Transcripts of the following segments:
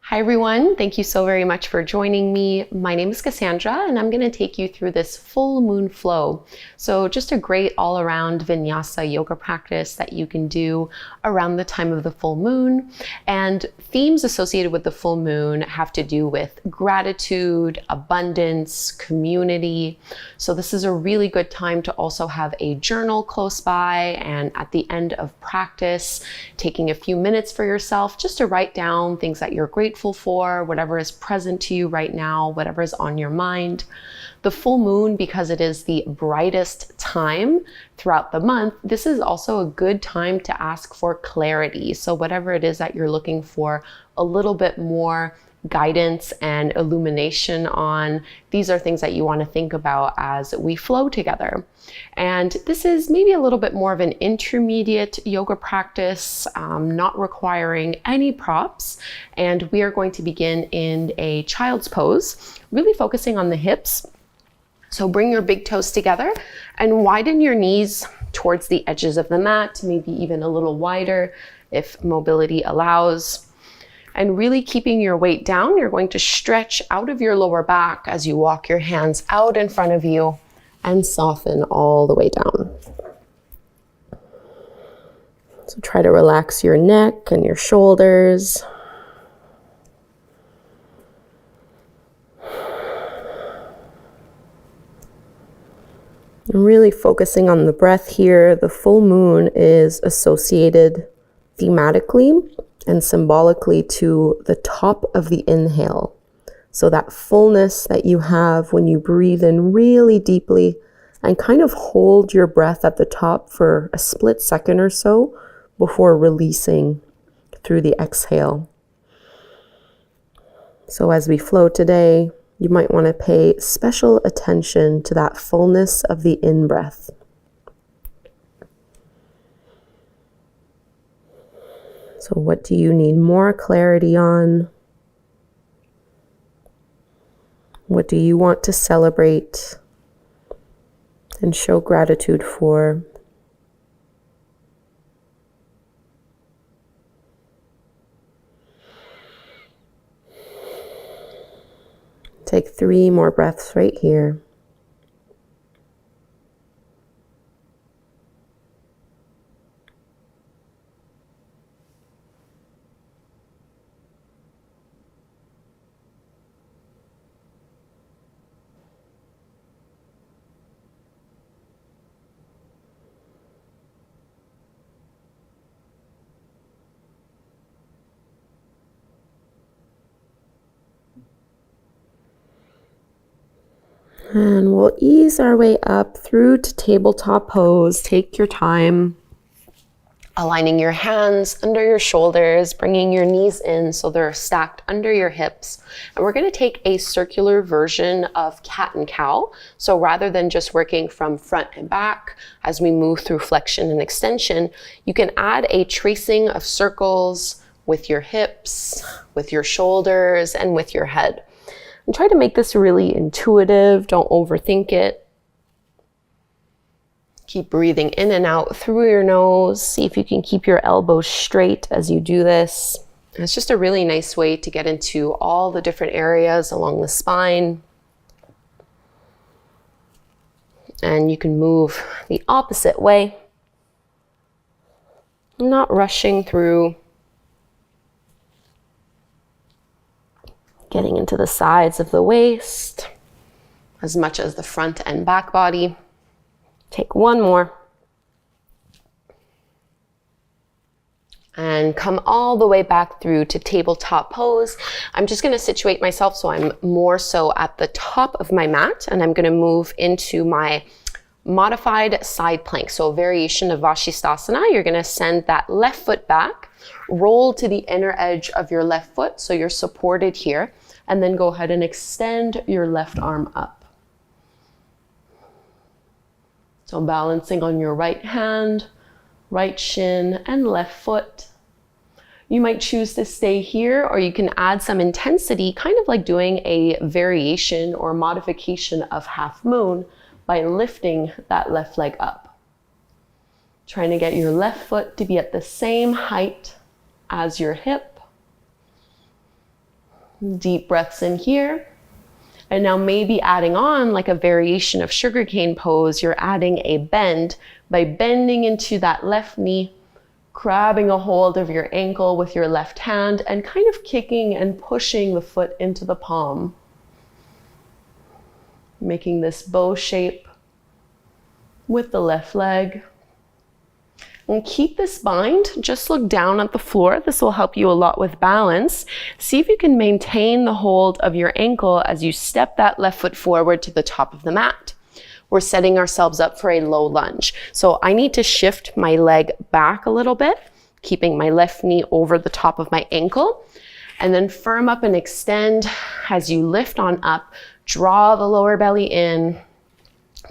Hi everyone, thank you so very much for joining me. My name is Kassandra and I'm going to take you through this full moon flow. So just a great all-around vinyasa yoga practice that you can do around the time of the full moon. And themes associated with the full moon have to do with gratitude, abundance, community. So this is a really good time to also have a journal close by, and at the end of practice, taking a few minutes for yourself just to write down things that you're grateful for, whatever is present to you right now, whatever is on your mind. The full moon, because it is the brightest time throughout the month, this is also a good time to ask for clarity. So whatever it is that you're looking for, a little bit more guidance and illumination on, these are things that you want to think about as we flow together. And this is maybe a little bit more of an intermediate yoga practice, not requiring any props. And we are going to begin in a child's pose, really focusing on the hips. So bring your big toes together and widen your knees towards the edges of the mat, maybe even a little wider if mobility allows. And really keeping your weight down, you're going to stretch out of your lower back as you walk your hands out in front of you and soften all the way down. So try to relax your neck and your shoulders. I'm really focusing on the breath here. The full moon is associated thematically and symbolically to the top of the inhale. So that fullness that you have when you breathe in really deeply and kind of hold your breath at the top for a split second or so before releasing through the exhale. So as we flow today, you might want to pay special attention to that fullness of the in-breath. So what do you need more clarity on? What do you want to celebrate and show gratitude for? Take 3 more breaths right here. And we'll ease our way up through to tabletop pose. Take your time, aligning your hands under your shoulders, bringing your knees in so they're stacked under your hips. And we're going to take a circular version of cat and cow. So rather than just working from front and back as we move through flexion and extension, you can add a tracing of circles with your hips, with your shoulders, and with your head. And try to make this really intuitive. Don't overthink it. Keep breathing in and out through your nose. See if you can keep your elbows straight as you do this. And it's just a really nice way to get into all the different areas along the spine. And you can move the opposite way. Not rushing through. Getting into the sides of the waist, as much as the front and back body. Take 1 more. And come all the way back through to tabletop pose. I'm just gonna situate myself so I'm more so at the top of my mat, and I'm gonna move into my modified side plank. So a variation of Vashisthasana. You're gonna send that left foot back, roll to the inner edge of your left foot so you're supported here, and then go ahead and extend your left arm up. So balancing on your right hand, right shin, and left foot. You might choose to stay here, or you can add some intensity, kind of like doing a variation or modification of half moon by lifting that left leg up. Trying to get your left foot to be at the same height as your hip. Deep breaths in here. And now maybe adding on like a variation of sugarcane pose, you're adding a bend by bending into that left knee, grabbing a hold of your ankle with your left hand and kind of kicking and pushing the foot into the palm. Making this bow shape with the left leg. And keep this bind, just look down at the floor. This will help you a lot with balance. See if you can maintain the hold of your ankle as you step that left foot forward to the top of the mat. We're setting ourselves up for a low lunge. So I need to shift my leg back a little bit, keeping my left knee over the top of my ankle, and then firm up and extend as you lift on up. Draw the lower belly in.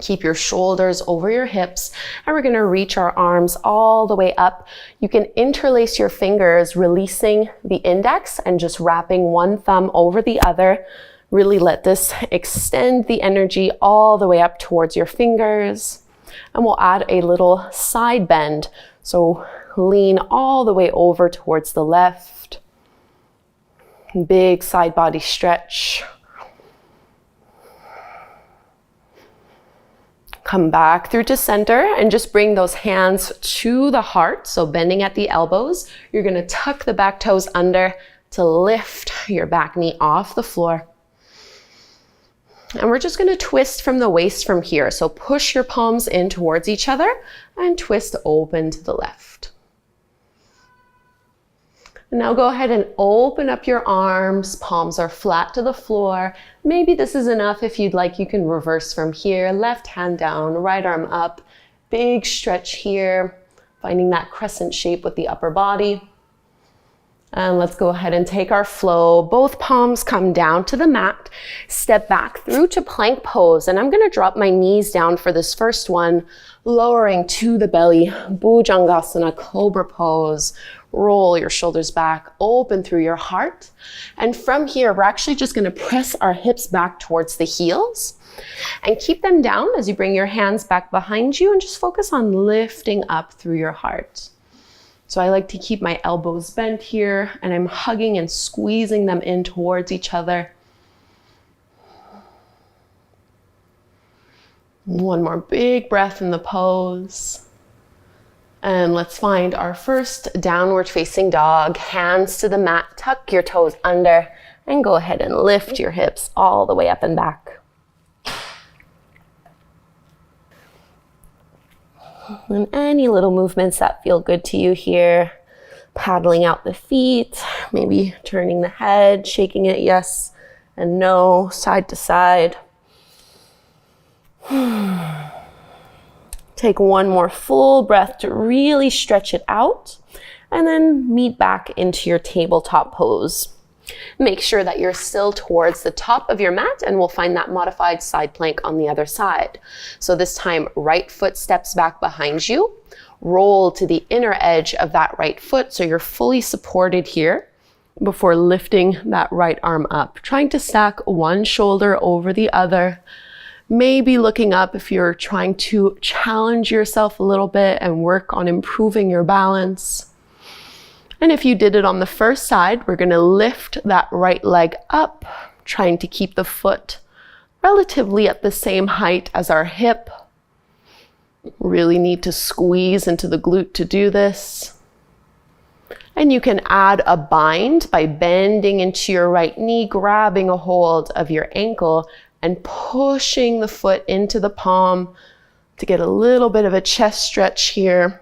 Keep your shoulders over your hips, and we're going to reach our arms all the way up. You can interlace your fingers, releasing the index and just wrapping one thumb over the other. Really let this extend the energy all the way up towards your fingers. And we'll add a little side bend. So lean all the way over towards the left. Big side body stretch. Come back through to center and just bring those hands to the heart. So bending at the elbows, you're going to tuck the back toes under to lift your back knee off the floor. And we're just going to twist from the waist from here. So push your palms in towards each other and twist open to the left. And now go ahead and open up your arms. Palms are flat to the floor. Maybe this is enough. If you'd like, you can reverse from here. Left hand down, right arm up. Big stretch here. Finding that crescent shape with the upper body. And let's go ahead and take our flow. Both palms come down to the mat. Step back through to plank pose. And I'm going to drop my knees down for this first one, lowering to the belly. Bhujangasana, cobra pose. Roll your shoulders back, open through your heart. And from here, we're actually just going to press our hips back towards the heels and keep them down as you bring your hands back behind you and just focus on lifting up through your heart. So I like to keep my elbows bent here, and I'm hugging and squeezing them in towards each other. One more big breath in the pose. And let's find our first downward facing dog. Hands to the mat, tuck your toes under, and go ahead and lift your hips all the way up and back. And any little movements that feel good to you here. Paddling out the feet, maybe turning the head, shaking it yes and no, side to side. Take one more full breath to really stretch it out, and then meet back into your tabletop pose. Make sure that you're still towards the top of your mat, and we'll find that modified side plank on the other side. So this time, right foot steps back behind you. Roll to the inner edge of that right foot so you're fully supported here before lifting that right arm up. Trying to stack one shoulder over the other. Maybe looking up if you're trying to challenge yourself a little bit and work on improving your balance. And if you did it on the first side, we're going to lift that right leg up, trying to keep the foot relatively at the same height as our hip. Really need to squeeze into the glute to do this. And you can add a bind by bending into your right knee, grabbing a hold of your ankle, and pushing the foot into the palm to get a little bit of a chest stretch here.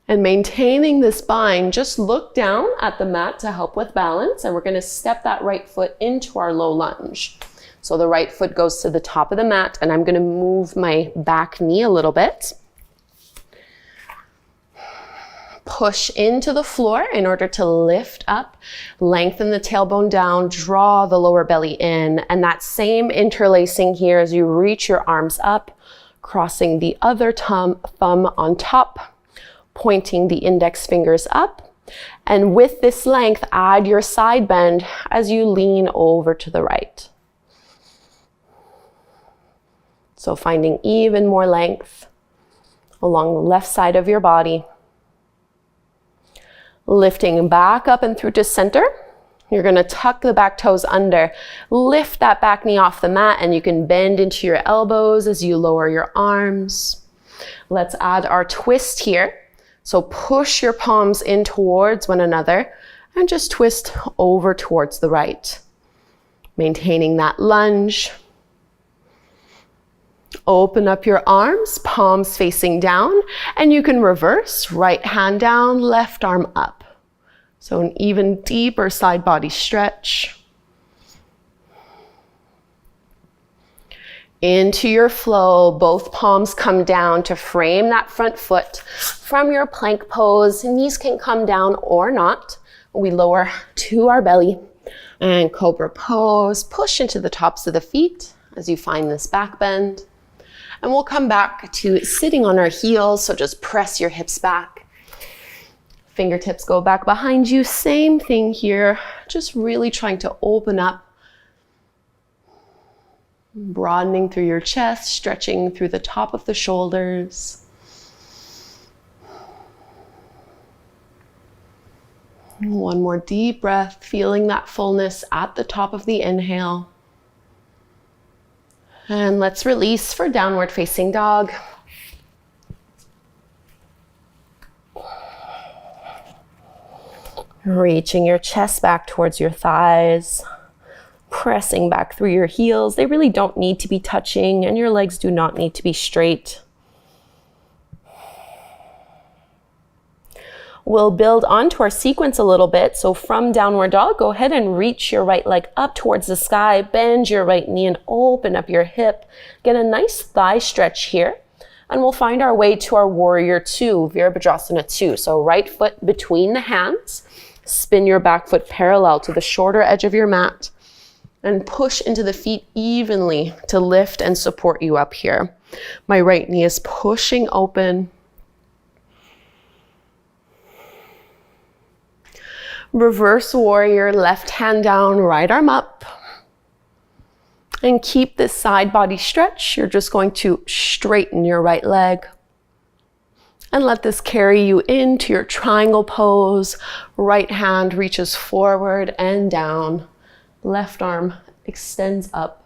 And maintaining this bind, just look down at the mat to help with balance, and we're going to step that right foot into our low lunge. So the right foot goes to the top of the mat, and I'm going to move my back knee a little bit. Push into the floor in order to lift up, lengthen the tailbone down, draw the lower belly in, and that same interlacing here as you reach your arms up, crossing the other thumb on top, pointing the index fingers up, and with this length, add your side bend as you lean over to the right. So finding even more length. along the left side of your body. Lifting back up and through to center. You're going to tuck the back toes under, lift that back knee off the mat, and you can bend into your elbows as you lower your arms. Let's add our twist here. So push your palms in towards one another and just twist over towards the right. Maintaining that lunge. Open up your arms, palms facing down, and you can reverse, right hand down, left arm up. So an even deeper side body stretch. Into your flow, both palms come down to frame that front foot. From your plank pose, knees can come down or not. We lower to our belly. And cobra pose, push into the tops of the feet as you find this back bend. And we'll come back to sitting on our heels, so just press your hips back. Fingertips go back behind you, same thing here, just really trying to open up, broadening through your chest, stretching through the top of the shoulders. One more deep breath, feeling that fullness at the top of the inhale. And let's release for downward facing dog. Reaching your chest back towards your thighs, pressing back through your heels. They really don't need to be touching, and your legs do not need to be straight. We'll build onto our sequence a little bit. So from downward dog, go ahead and reach your right leg up towards the sky, bend your right knee and open up your hip. Get a nice thigh stretch here. And we'll find our way to our warrior two, Virabhadrasana 2. So right foot between the hands. Spin your back foot parallel to the shorter edge of your mat and push into the feet evenly to lift and support you up here. My right knee is pushing open. Reverse warrior, left hand down, right arm up. And keep this side body stretch. You're just going to straighten your right leg. And let this carry you into your triangle pose. Right hand reaches forward and down. Left arm extends up.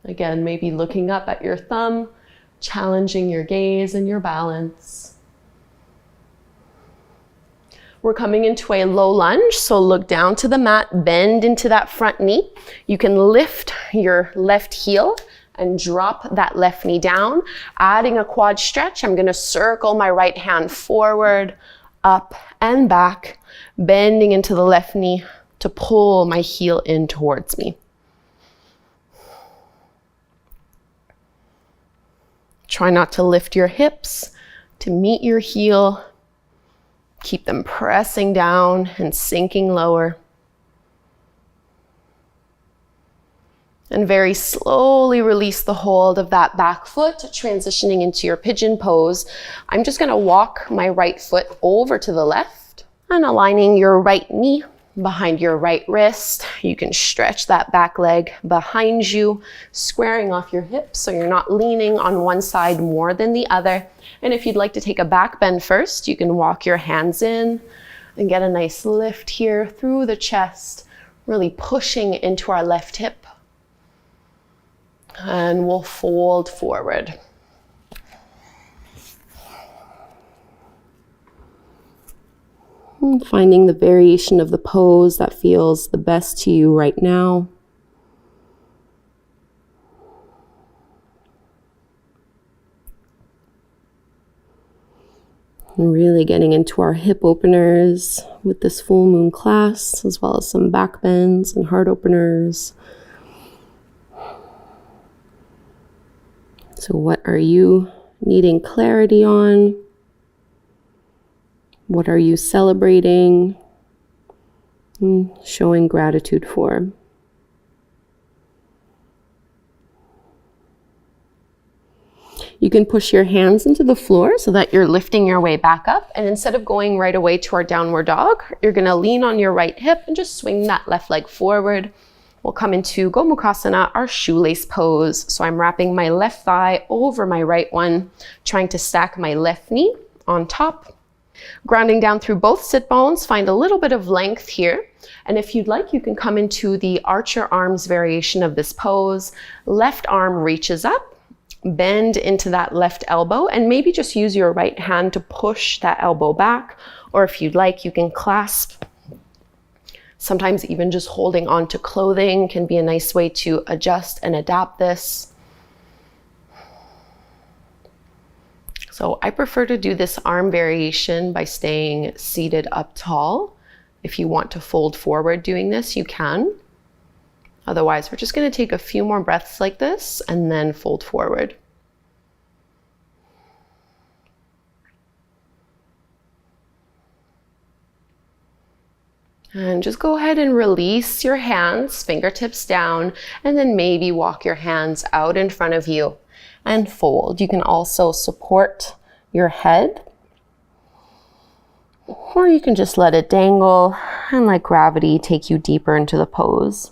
Again, maybe looking up at your thumb, challenging your gaze and your balance. We're coming into a low lunge, so look down to the mat, bend into that front knee. You can lift your left heel and drop that left knee down. Adding a quad stretch, I'm gonna circle my right hand forward, up and back, bending into the left knee to pull my heel in towards me. Try not to lift your hips to meet your heel. Keep them pressing down and sinking lower. And very slowly release the hold of that back foot, transitioning into your pigeon pose. I'm just gonna walk my right foot over to the left and aligning your right knee behind your right wrist. You can stretch that back leg behind you, squaring off your hips so you're not leaning on one side more than the other. And if you'd like to take a back bend first, you can walk your hands in and get a nice lift here through the chest, really pushing into our left hip. And we'll fold forward. And finding the variation of the pose that feels the best to you right now. And really getting into our hip openers with this full moon class, as well as some back bends and heart openers. So what are you needing clarity on? What are you celebrating and showing gratitude for? You can push your hands into the floor so that you're lifting your way back up. And instead of going right away to our downward dog, you're going to lean on your right hip and just swing that left leg forward. We'll come into Gomukhasana, our shoelace pose. So I'm wrapping my left thigh over my right one, trying to stack my left knee on top. Grounding down through both sit bones, find a little bit of length here. And if you'd like, you can come into the arch your arms variation of this pose. Left arm reaches up, bend into that left elbow, and maybe just use your right hand to push that elbow back. Or if you'd like, you can clasp. Sometimes even just holding on to clothing can be a nice way to adjust and adapt this. So I prefer to do this arm variation by staying seated up tall. If you want to fold forward doing this, you can. Otherwise, we're just going to take a few more breaths like this and then fold forward. And just go ahead and release your hands, fingertips down, and then maybe walk your hands out in front of you and fold. You can also support your head, or you can just let it dangle and let gravity take you deeper into the pose.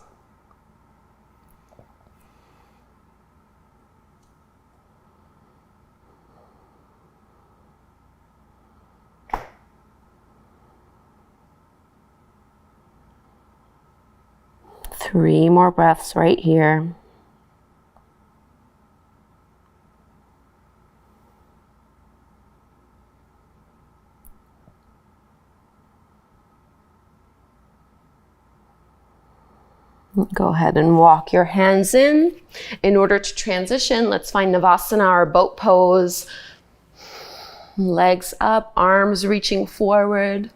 Three more breaths right here. Go ahead and walk your hands in. In order to transition, let's find Navasana or boat pose. Legs up, arms reaching forward.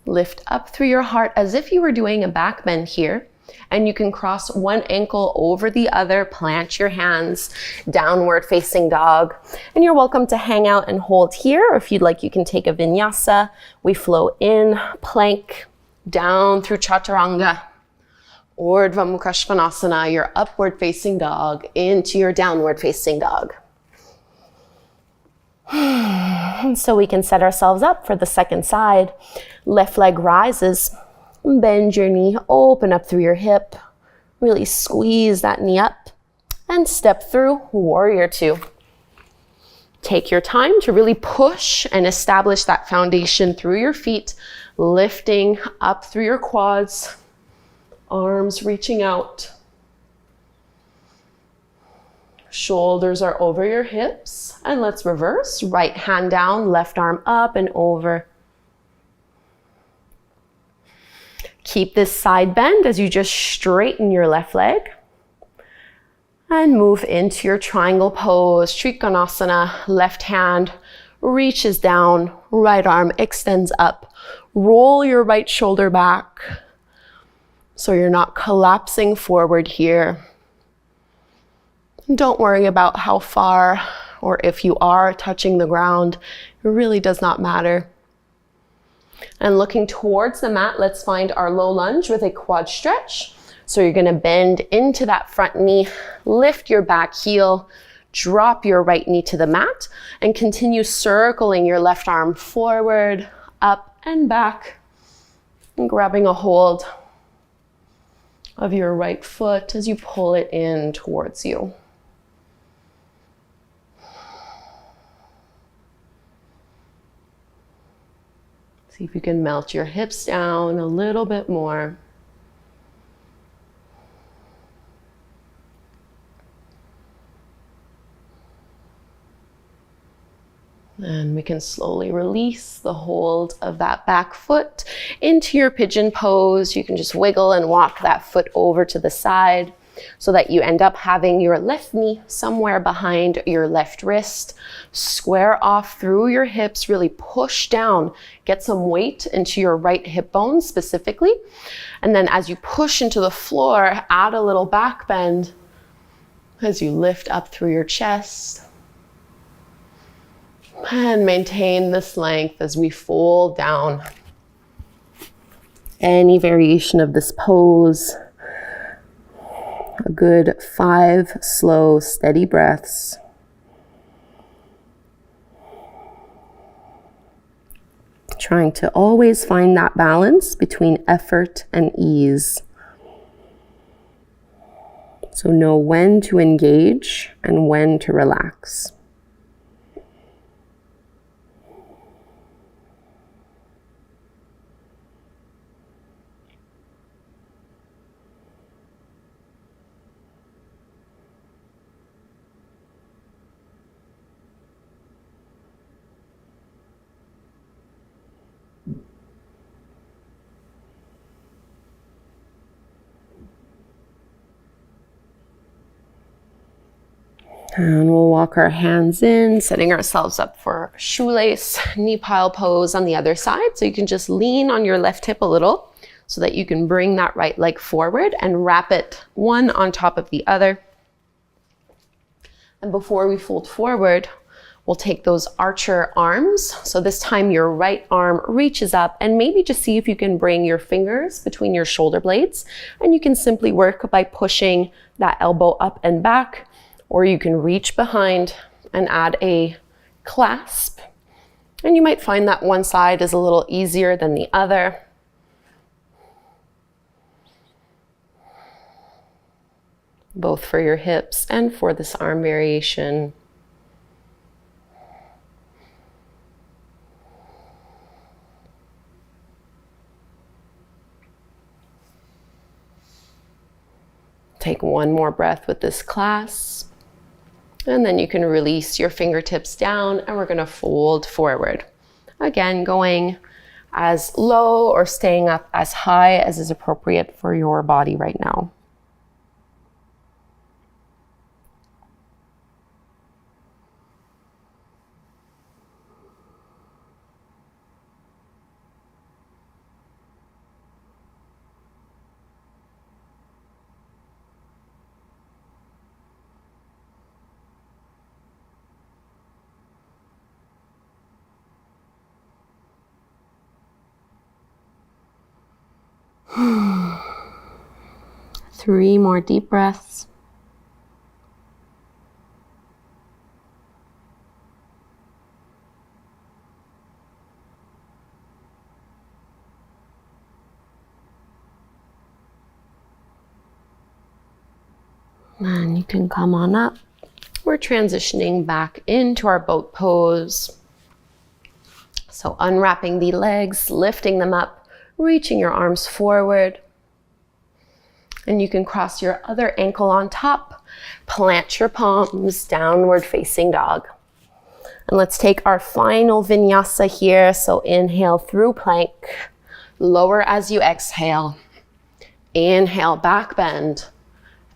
Lift up through your heart as if you were doing a back bend here. And you can cross one ankle over the other, plant your hands, downward facing dog. And you're welcome to hang out and hold here, or if you'd like, you can take a vinyasa. We flow in, plank, down through chaturanga. Urdhva Mukha Svanasana, your upward facing dog, into your downward facing dog. And so we can set ourselves up for the second side. Left leg rises. Bend your knee, open up through your hip. Really squeeze that knee up and step through warrior two. Take your time to really push and establish that foundation through your feet, lifting up through your quads, arms reaching out. Shoulders are over your hips, and let's reverse. Right hand down, left arm up and over. Keep this side bend as you just straighten your left leg and move into your triangle pose, Trikonasana. Left hand reaches down, right arm extends up. Roll your right shoulder back so you're not collapsing forward here. Don't worry about how far or if you are touching the ground. It really does not matter. And looking towards the mat, let's find our low lunge with a quad stretch. So you're going to bend into that front knee, lift your back heel, drop your right knee to the mat, and continue circling your left arm forward, up and back, and grabbing a hold of your right foot as you pull it in towards you. See if you can melt your hips down a little bit more. And we can slowly release the hold of that back foot into your pigeon pose. You can just wiggle and walk that foot over to the side so that you end up having your left knee somewhere behind your left wrist. Square off through your hips, really push down, get some weight into your right hip bone specifically. And then as you push into the floor, add a little back bend as you lift up through your chest. And maintain this length as we fold down. Any variation of this pose. A good 5 slow, steady breaths. Trying to always find that balance between effort and ease. So know when to engage and when to relax. And we'll walk our hands in, setting ourselves up for shoelace, knee pile pose on the other side. So you can just lean on your left hip a little so that you can bring that right leg forward and wrap it one on top of the other. And before we fold forward, we'll take those archer arms. So this time your right arm reaches up, and maybe just see if you can bring your fingers between your shoulder blades. And you can simply work by pushing that elbow up and back, or you can reach behind and add a clasp. And you might find that one side is a little easier than the other. Both for your hips and for this arm variation. Take one more breath with this clasp. And then you can release your fingertips down, and we're gonna fold forward. Again, going as low or staying up as high as is appropriate for your body right now. Three more deep breaths. And you can come on up. We're transitioning back into our boat pose. So unwrapping the legs, lifting them up, reaching your arms forward. And you can cross your other ankle on top, plant your palms, downward facing dog. And let's take our final vinyasa here. So inhale through plank, lower as you exhale. Inhale, back bend.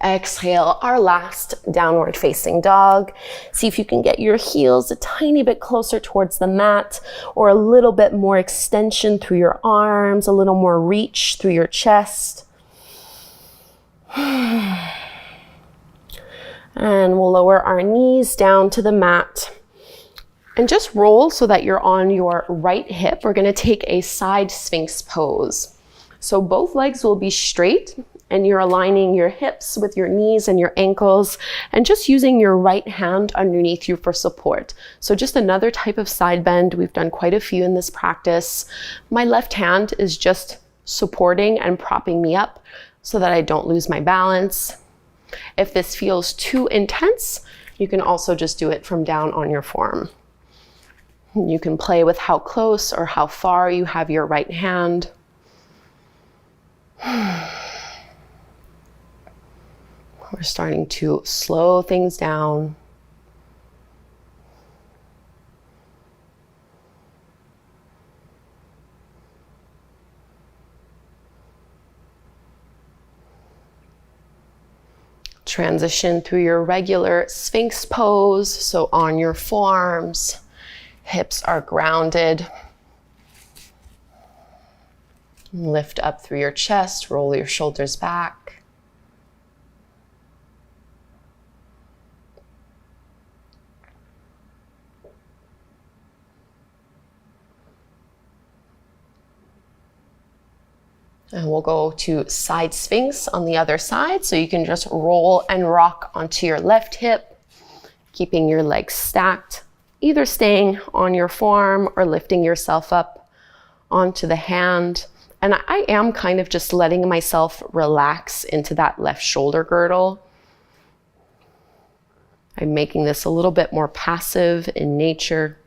Exhale, our last downward facing dog. See if you can get your heels a tiny bit closer towards the mat, or a little bit more extension through your arms, a little more reach through your chest. And we'll lower our knees down to the mat and just roll so that you're on your right hip. We're going to take a side sphinx pose. So both legs will be straight, and you're aligning your hips with your knees and your ankles, and just using your right hand underneath you for support. So just another type of side bend. We've done quite a few in this practice. My left hand is just supporting and propping me up so that I don't lose my balance. If this feels too intense, you can also just do it from down on your form. You can play with how close or how far you have your right hand. We're starting to slow things down. Transition through your regular sphinx pose. So on your forearms, hips are grounded. Lift up through your chest, roll your shoulders back. And we'll go to side sphinx on the other side. So you can just roll and rock onto your left hip, keeping your legs stacked, either staying on your forearm or lifting yourself up onto the hand. And I am kind of just letting myself relax into that left shoulder girdle. I'm making this a little bit more passive in nature.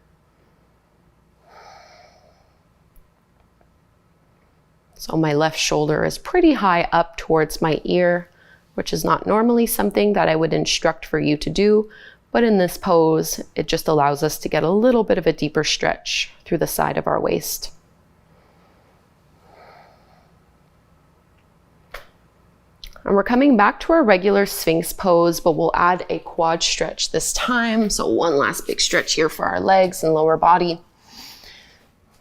So my left shoulder is pretty high up towards my ear, which is not normally something that I would instruct for you to do, but in this pose, it just allows us to get a little bit of a deeper stretch through the side of our waist. And we're coming back to our regular Sphinx pose, but we'll add a quad stretch this time. So one last big stretch here for our legs and lower body.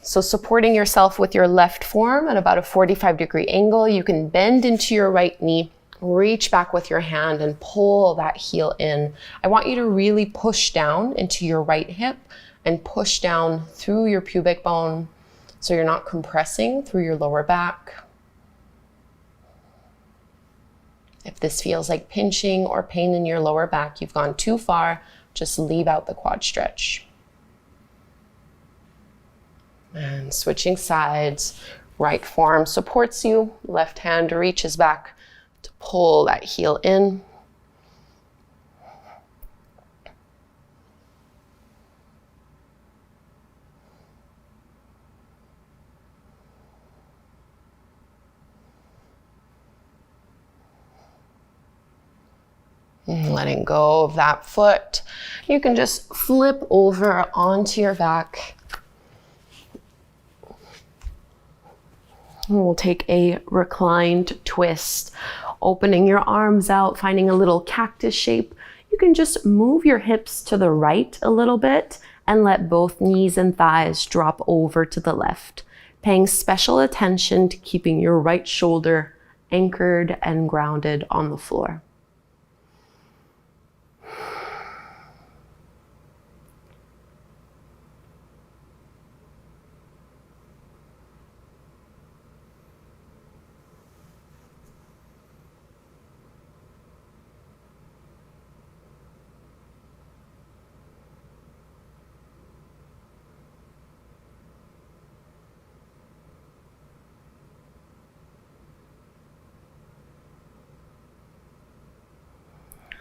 So supporting yourself with your left forearm at about a 45-degree angle, you can bend into your right knee, reach back with your hand and pull that heel in. I want you to really push down into your right hip and push down through your pubic bone so you're not compressing through your lower back. If this feels like pinching or pain in your lower back, you've gone too far, just leave out the quad stretch. And switching sides, right forearm supports you, left hand reaches back to pull that heel in. And letting go of that foot, you can just flip over onto your back. And we'll take a reclined twist, opening your arms out, finding a little cactus shape. You can just move your hips to the right a little bit and let both knees and thighs drop over to the left, paying special attention to keeping your right shoulder anchored and grounded on the floor.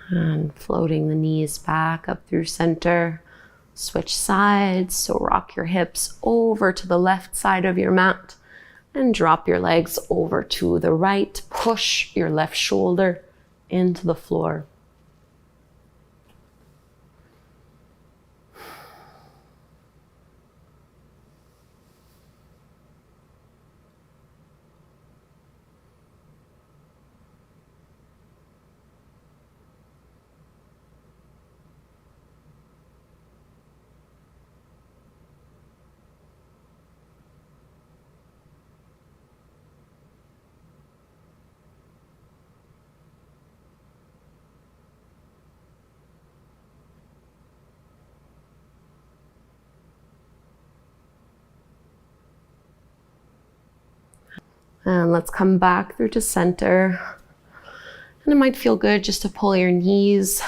And floating the knees back up through center. Switch sides, so rock your hips over to the left side of your mat and drop your legs over to the right. Push your left shoulder into the floor. And let's come back through to center. And it might feel good just to pull your knees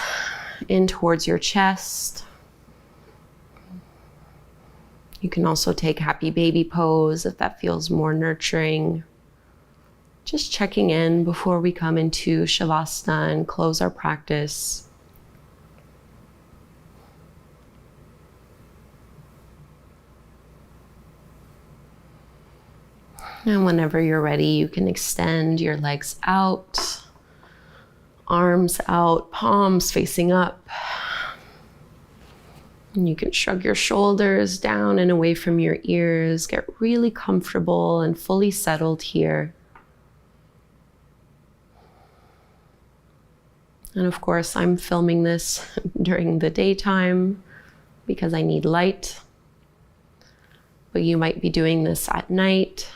in towards your chest. You can also take happy baby pose if that feels more nurturing. Just checking in before we come into Shavasana and close our practice. And whenever you're ready, you can extend your legs out, arms out, palms facing up. And you can shrug your shoulders down and away from your ears. Get really comfortable and fully settled here. And of course, I'm filming this during the daytime because I need light. But you might be doing this at night,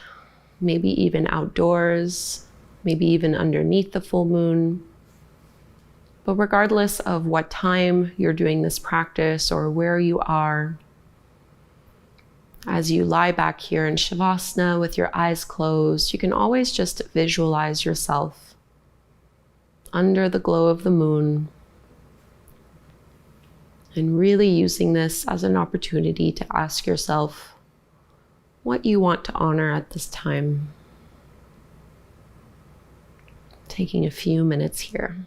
maybe even outdoors, maybe even underneath the full moon. But regardless of what time you're doing this practice or where you are, as you lie back here in Shavasana with your eyes closed, you can always just visualize yourself under the glow of the moon and really using this as an opportunity to ask yourself what you want to honor at this time. Taking a few minutes here.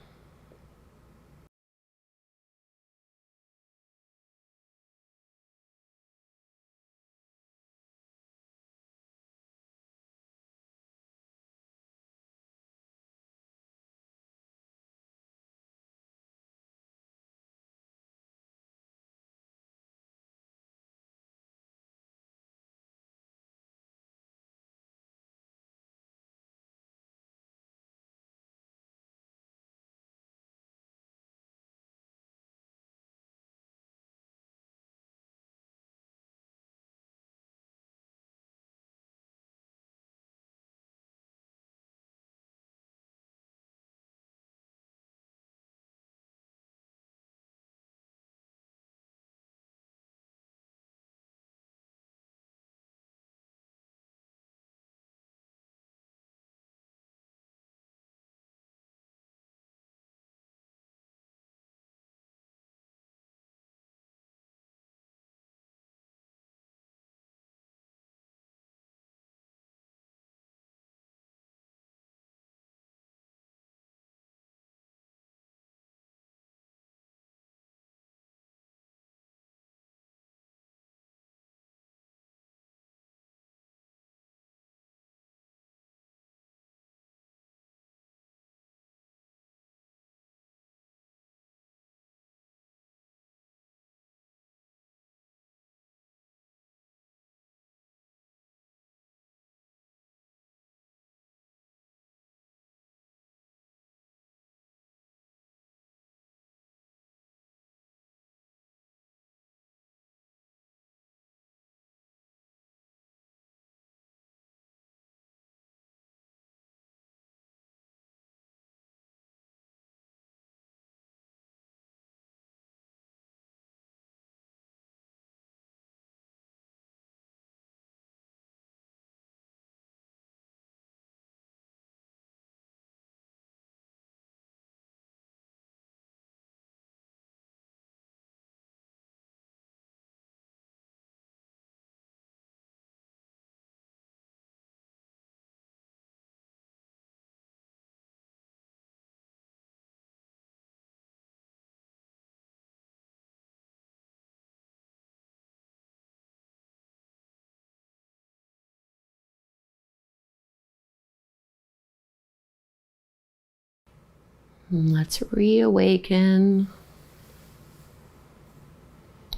And let's reawaken.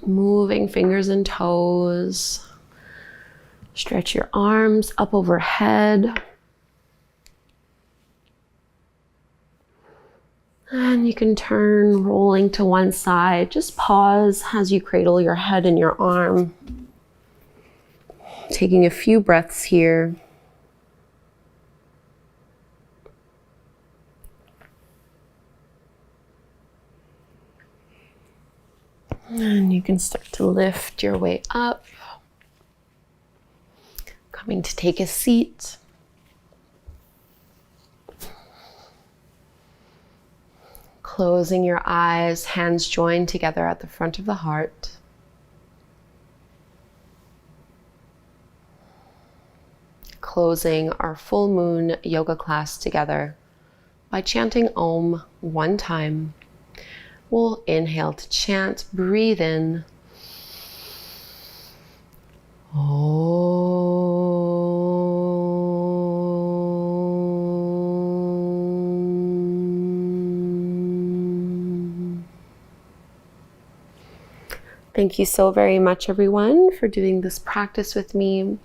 Moving fingers and toes. Stretch your arms up overhead. And you can turn, rolling to one side. Just pause as you cradle your head in your arm. Taking a few breaths here. And you can start to lift your way up. Coming to take a seat. Closing your eyes, hands joined together at the front of the heart. Closing our full moon yoga class together by chanting Om one time. We'll inhale to chant, breathe in. Om. Thank you so very much, everyone, for doing this practice with me.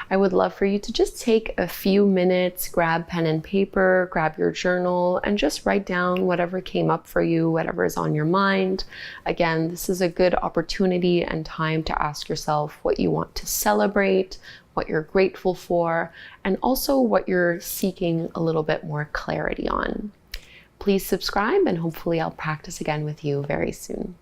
I would love for you to just take a few minutes, grab pen and paper, grab your journal, and just write down whatever came up for you, whatever is on your mind. Again, this is a good opportunity and time to ask yourself what you want to celebrate, what you're grateful for, and also what you're seeking a little bit more clarity on. Please subscribe, and hopefully I'll practice again with you very soon.